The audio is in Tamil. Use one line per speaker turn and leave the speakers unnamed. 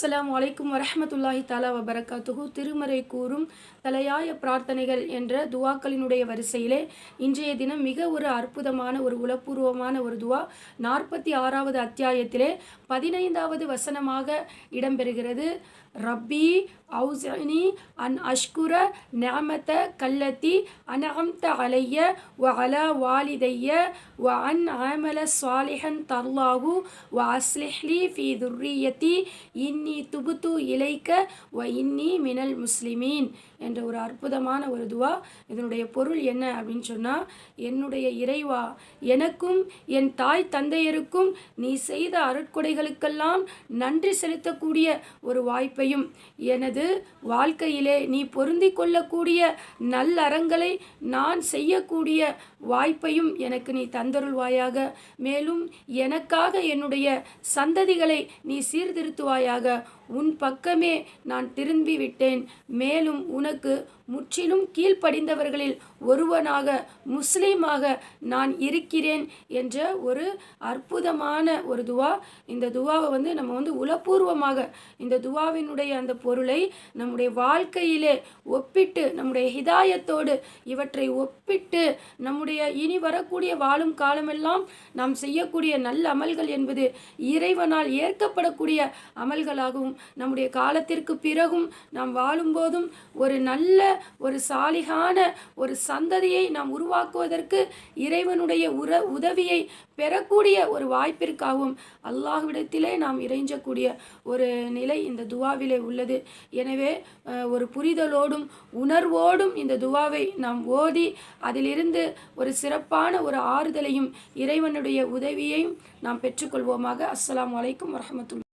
அஸ்ஸலாமு அலைக்கும் வரஹ்மத்துல்லாஹி தஆலா வபரகாத்துஹு. திருமறை கூறும் தலையாய பிரார்த்தனைகள் என்ற துவாக்களினுடைய வரிசையிலே இன்றைய தினம் மிக ஒரு அற்புதமான ஒரு உளப்பூர்வமான ஒரு துவா 46வது அத்தியாயத்திலே 15வது வசனமாக இடம்பெறுகிறது. ரப்பி அவுஸினி அன் அஷ்குர நிஅமத கல்லத்தி அன்அம்த அலைய வ அலா வாலிதைய வ அன் அமல சாலிஹன் தர்லாஹு வ அஸ்லிஹ்லி ஃபீ துர்ரியத்தி இன்னி துபுத்து இலைக்க வ இன்னி மினல் முஸ்லிமீன் என்ற ஒரு அற்புதமான ஒரு துவா. இதனுடைய பொருள் என்ன அப்படின்னு சொன்னால், என்னுடைய இறைவா, எனக்கும் என் தாய் தந்தையருக்கும் நீ செய்த அருட்கொடைகளுக்கெல்லாம் நன்றி செலுத்தக்கூடிய ஒரு வாய்ப்பையும், எனது வாழ்க்கையிலே நீ பொருந்தி கொள்ளக்கூடிய நல்லறங்களை நான் செய்யக்கூடிய வாய்ப்பையும் எனக்கு நீ தந்தருள்வாயாக. மேலும் எனக்காக என்னுடைய சந்ததிகளை நீ சீர்திருத்துவாயாக. உன் பக்கமே நான் திரும்பி விட்டேன். மேலும் உனக்கு முற்றிலும் கீழ்ப்படிந்தவர்களில் ஒருவனாக முஸ்லீமாக நான் இருக்கிறேன் என்ற ஒரு அற்புதமான ஒரு துவா. இந்த துவாவை நம்ம உளப்பூர்வமாக இந்த துவாவினுடைய அந்த பொருளை நம்முடைய வாழ்க்கையிலே ஒப்பிட்டு, நம்முடைய ஹிதாயத்தோடு இவற்றை ஒப்பிட்டு, நம்முடைய இனி வரக்கூடிய வாழும் காலமெல்லாம் நாம் செய்யக்கூடிய நல்ல அமல்கள் என்பது இறைவனால் ஏற்கப்படக்கூடிய அமல்களாகவும், நம்முடைய காலத்திற்கு பிறகும் நாம் வாழும்போதும் ஒரு நல்ல ஒரு சாலிகான ஒரு சந்ததியை நாம் உருவாக்குவதற்கு இறைவனுடைய உதவியை பெறக்கூடிய ஒரு வாய்ப்பிற்காகவும் அல்லாஹ்விடத்திலே நாம் இறைஞ்சக்கூடிய ஒரு நிலை இந்த துவாவிலே உள்ளது. எனவே ஒரு புரிதலோடும் உணர்வோடும் இந்த துவாவை நாம் ஓதி அதிலிருந்து ஒரு சிறப்பான ஒரு ஆறுதலையும் இறைவனுடைய உதவியையும் நாம் பெற்றுக்கொள்வோமாக. அஸ்ஸலாமு அலைக்கும் வரஹ்மத்துல்லாஹி.